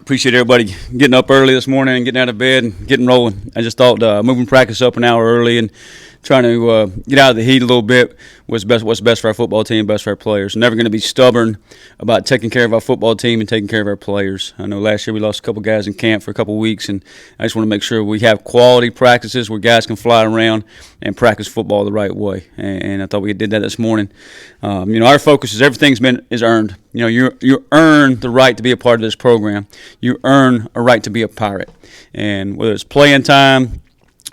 Appreciate everybody getting up early this morning and getting out of bed and getting rolling. I just thought moving practice up an hour early and trying to get out of the heat a little bit was what's best for our football team, best for our players. We're never going to be stubborn about taking care of our football team and taking care of our players. I know last year we lost a couple guys in camp for a couple weeks, and I just want to make sure we have quality practices where guys can fly around and practice football the right way. And I thought we did that this morning. Our focus is everything's is earned. You earn the right to be a part of this program. You earn a right to be a Pirate. And whether it's playing time,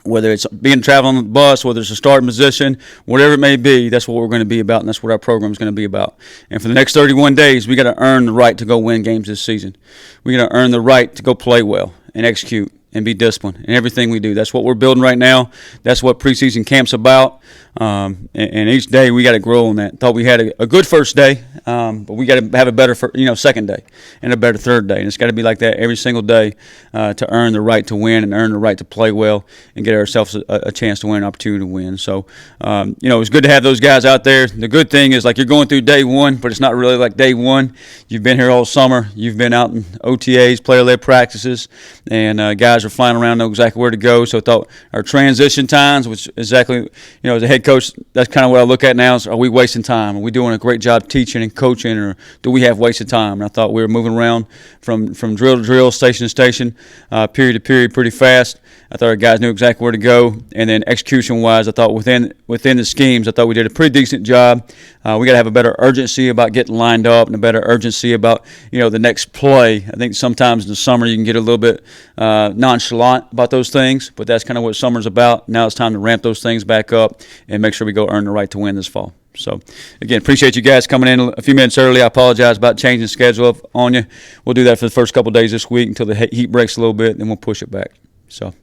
whether it's being traveling on the bus, whether it's a starting position, whatever it may be, that's what we're going to be about, and that's what our program is going to be about. And for the next 31 days, we got to earn the right to go win games this season. We got to earn the right to go play well and execute and be disciplined in everything we do. That's what we're building right now. That's what preseason camp's about. And each day we got to grow on that. Thought we had a good first day, but we got to have a better second day and a better third day. And it's got to be like that every single day to earn the right to win and earn the right to play well and get ourselves a chance to win, an opportunity to win. So, it's good to have those guys out there. The good thing is, like, you're going through day one, but it's not really like day one. You've been here all summer. You've been out in OTAs, player-led practices, and guys are flying around, know exactly where to go. So I thought our transition times, which exactly, as a head coach, that's kind of what I look at now is, are we wasting time? Are we doing a great job teaching and coaching, or do we have wasted time? And I thought we were moving around from drill to drill, station to station, period to period pretty fast. I thought our guys knew exactly where to go. And then execution-wise, I thought within the schemes, I thought we did a pretty decent job. We got to have a better urgency about getting lined up and a better urgency about, the next play. I think sometimes in the summer you can get a little bit nonchalant about those things, but that's kind of what summer's about. Now it's time to ramp those things back up and make sure we go earn the right to win this fall. So, again, appreciate you guys coming in a few minutes early. I apologize about changing the schedule on you. We'll do that for the first couple of days this week until the heat breaks a little bit, then we'll push it back. So,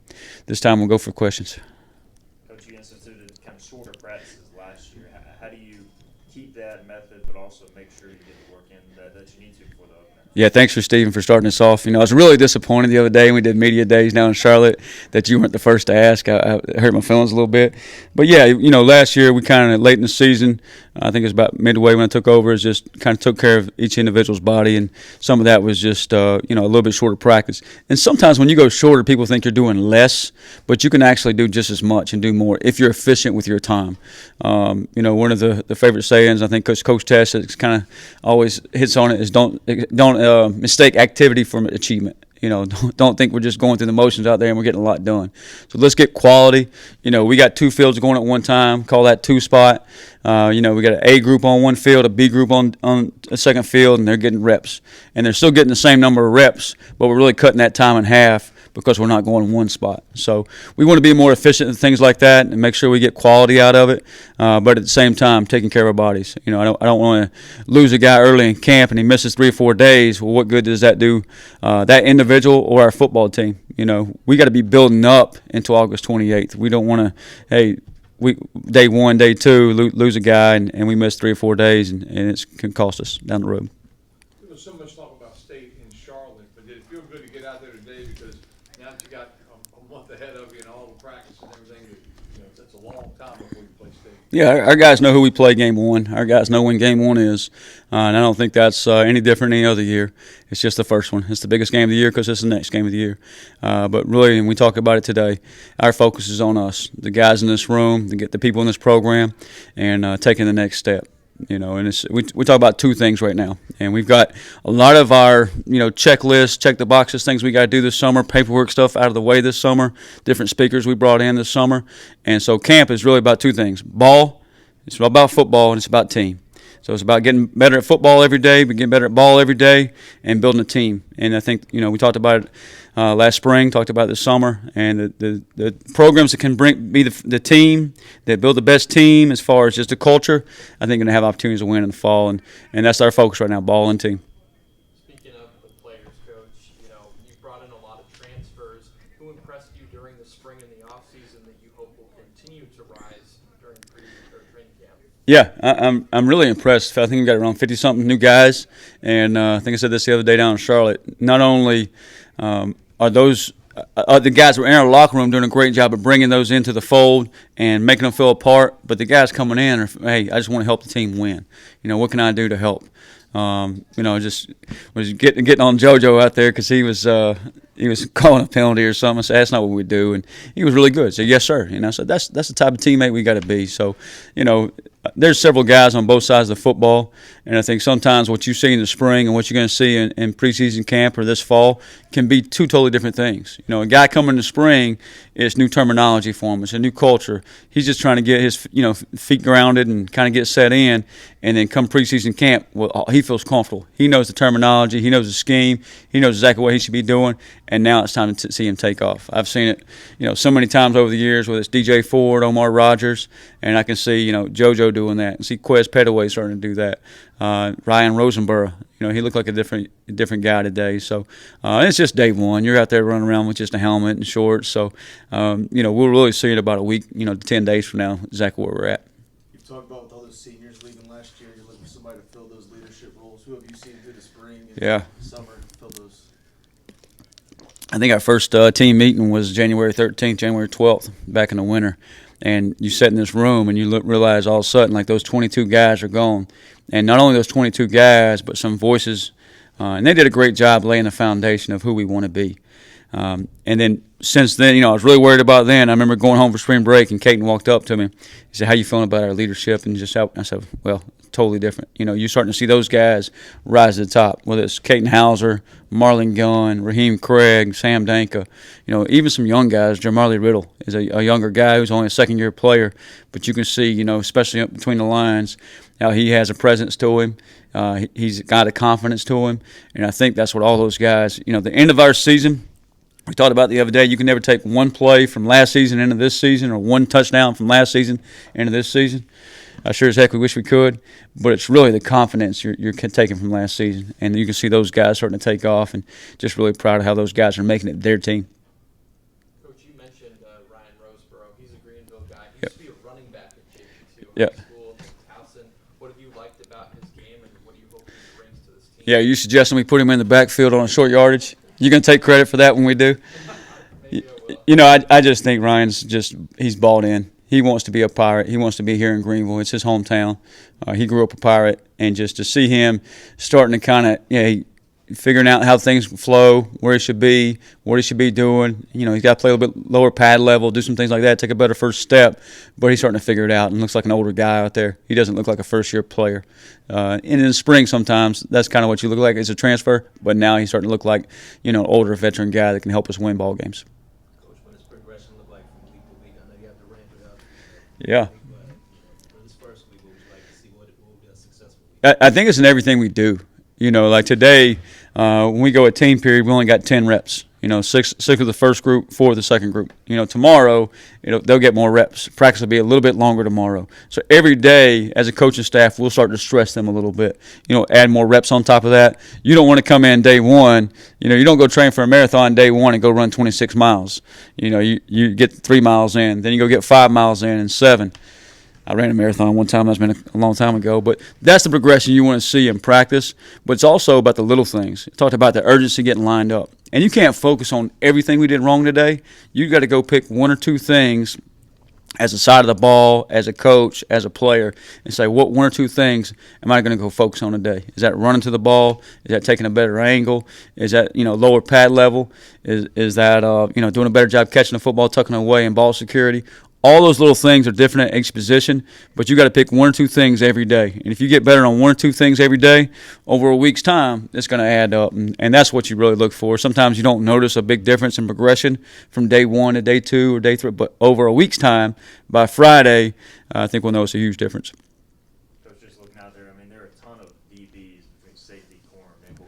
this time we'll go for questions. Coach, you instituted kind of shorter practices last year. How do you keep that method but also make sure you get the work in that you need to for the opener? Yeah, thanks for Stephen for starting us off. I was really disappointed the other day when we did media days now in Charlotte that you weren't the first to ask. I hurt my feelings a little bit. But, yeah, last year we kind of late in the season, I think it was about midway when I took over, is just kind of took care of each individual's body, and some of that was just, a little bit shorter practice. And sometimes when you go shorter, people think you're doing less, but you can actually do just as much and do more if you're efficient with your time. One of the favorite sayings, I think Coach Tess has kind of always hits on it, is don't mistake activity for achievement. Don't think we're just going through the motions out there and we're getting a lot done. So let's get quality. We got two fields going at one time. Call that two spot. We got an A group on one field, a B group on a second field, and they're getting reps. And they're still getting the same number of reps, but we're really cutting that time in half because we're not going in one spot. So we want to be more efficient in things like that and make sure we get quality out of it, but at the same time taking care of our bodies. I don't want to lose a guy early in camp and he misses 3 or 4 days. Well, what good does that do that individual or our football team? We got to be building up until August 28th. We don't want to, day one, day two, lose a guy and we miss 3 or 4 days and it can cost us down the road. There was so much talk about state in Charlotte, but did it feel good to get out there today because now that you got a month ahead of you and all the practice and everything, that's a long time before you play state? Yeah, our guys know who we play game one. Our guys know when game one is, and I don't think that's any different than any other year. It's just the first one. It's the biggest game of the year because it's the next game of the year. But really, and we talk about it today, our focus is on us, the guys in this room, the people in this program, and taking the next step. And we talk about two things right now, and we've got a lot of our checklists, check the boxes, things we got to do this summer, paperwork stuff out of the way this summer, different speakers we brought in this summer, and so camp is really about two things: ball, it's about football, and it's about team. So it's about getting better at football every day, but getting better at ball every day, and building a team. And I think we talked about it last spring, talked about it this summer, and the programs that can be the team that build the best team as far as just a culture, I think going to have opportunities to win in the fall, and that's our focus right now: ball and team. Speaking of the players, Coach, you brought in a lot of transfers. Who impressed you during the spring and the off season that you hope will continue to rise during training camp? Yeah, I'm really impressed. I think we've got around 50-something new guys, and I think I said this the other day down in Charlotte. Not only are those the guys who are in our locker room doing a great job of bringing those into the fold and making them feel a part, but the guys coming in are, hey, I just want to help the team win. What can I do to help? Just was getting on JoJo out there because he was calling a penalty or something. I said, that's not what we do, and he was really good. I said, yes, sir. So that's the type of teammate we got to be. So, there's several guys on both sides of the football, and I think sometimes what you see in the spring and what you're going to see in preseason camp or this fall can be two totally different things. A guy coming in the spring, it's new terminology for him. It's a new culture. He's just trying to get his feet grounded and kind of get set in, and then come preseason camp, well, he feels comfortable. He knows the terminology. He knows the scheme. He knows exactly what he should be doing, and now it's time to see him take off. I've seen it, so many times over the years, whether it's DJ Ford, Omar Rogers, and I can see, JoJo doing that. And see Quez Petaway starting to do that. Ryan Roseboro, he looked like a different guy today. So it's just day one. You're out there running around with just a helmet and shorts. So, we'll really see it about a week, 10 days from now, exactly where we're at. You've talked about with all those seniors leaving last year, you're looking for somebody to fill those leadership roles. Who have you seen through the spring and summer fill those? I think our first team meeting was January 13th, January 12th, back in the winter. And you sit in this room and you realize all of a sudden, like, those 22 guys are gone. And not only those 22 guys, but some voices. And they did a great job laying the foundation of who we want to be. And then since then, I was really worried about then. I remember going home for spring break and Caton walked up to me. He said, how you feeling about our leadership? And just how, I said, well, totally different. You're starting to see those guys rise to the top, whether it's Caton Hauser, Marlon Gunn, Raheem Craig, Sam Danka, even some young guys. Jamarlee Riddle is a younger guy who's only a second-year player, but you can see, especially up between the lines, how he has a presence to him. He's got a confidence to him, and I think that's what all those guys, the end of our season, we talked about the other day, you can never take one play from last season into this season or one touchdown from last season into this season. I sure as heck we wish we could, but it's really the confidence you're taking from last season. And you can see those guys starting to take off, and just really proud of how those guys are making it their team. Coach, you mentioned Ryan Roseboro. He's a Greenville guy. He Yep. used to be a running back at JV2 Yep. high school in Towson. What have you liked about his game, and what do you hope he brings to this team? Yeah, you suggesting we put him in the backfield on a short yardage? You going to take credit for that when we do? Maybe I will. I just think he's bought in. He wants to be a Pirate. He wants to be here in Greenville. It's his hometown. He grew up a Pirate, and just to see him starting to kind of figuring out how things flow, where he should be, what he should be doing. He's got to play a little bit lower pad level, do some things like that, take a better first step. But he's starting to figure it out and looks like an older guy out there. He doesn't look like a first-year player. And in the spring sometimes, that's kind of what you look like as a transfer. But now he's starting to look like, an older veteran guy that can help us win ball games. Coach, what does progression look like from week to week? I know you have to ramp it up. Yeah. But for this first week, what would you like to see? What will be a successful week? I think it's in everything we do. Like today, when we go a team period, we only got 10 reps. Six of the first group, 4 of the second group. Tomorrow, they'll get more reps. Practice will be a little bit longer tomorrow. So every day, as a coaching staff, we'll start to stress them a little bit. Add more reps on top of that. You don't want to come in day one. You don't go train for a marathon day one and go run 26 miles. You get 3 miles in. Then you go get 5 miles in and 7. I ran a marathon one time. That's been a long time ago. But that's the progression you want to see in practice. But it's also about the little things. I talked about the urgency getting lined up. And you can't focus on everything we did wrong today. You got to go pick 1 or 2 things as a side of the ball, as a coach, as a player, and say, what 1 or 2 things am I going to go focus on today? Is that running to the ball? Is that taking a better angle? Is that, lower pad level? Is that, doing a better job catching the football, tucking it away, and ball security? All those little things are different at each position, but you got to pick 1 or 2 things every day. And if you get better on 1 or 2 things every day, over a week's time, it's going to add up. And that's what you really look for. Sometimes you don't notice a big difference in progression from day 1 to day 2 or day 3, but over a week's time, by Friday, I think we'll notice a huge difference. Coach, just looking out there, there are a ton of DBs between safety, corner, nickel.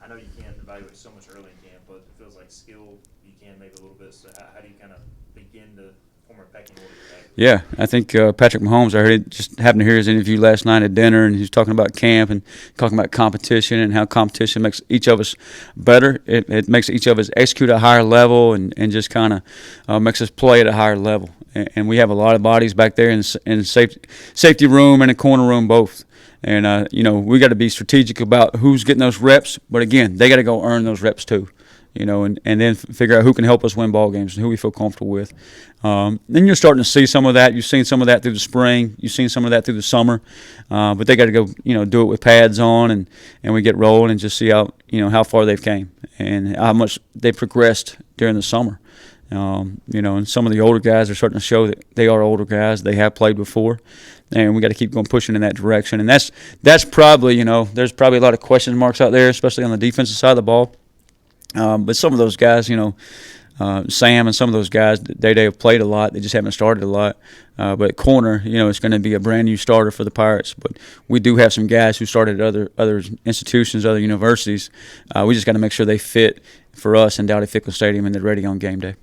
I know you can't evaluate so much early in camp, but it feels like skill you can maybe a little bit. So how do you kind of begin to form a pecking order? Yeah, I think Patrick Mahomes, just happened to hear his interview last night at dinner, and he was talking about camp and talking about competition and how competition makes each of us better. It makes each of us execute at a higher level and just kind of makes us play at a higher level. And we have a lot of bodies back there in the safety room and the corner room both. And, we got to be strategic about who's getting those reps. But, again, they got to go earn those reps too. and then figure out who can help us win ball games and who we feel comfortable with. Then you're starting to see some of that. You've seen some of that through the spring. You've seen some of that through the summer. But they got to go, do it with pads on, and we get rolling and just see how far they've came and how much they progressed during the summer. And some of the older guys are starting to show that they are older guys. They have played before, and we got to keep going pushing in that direction. And that's probably, there's probably a lot of question marks out there, especially on the defensive side of the ball. But some of those guys, Sam and some of those guys, they have played a lot. They just haven't started a lot. But at corner, it's going to be a brand new starter for the Pirates. But we do have some guys who started at other institutions, other universities. We just got to make sure they fit for us in Dowdy Fickle Stadium and they're ready on game day.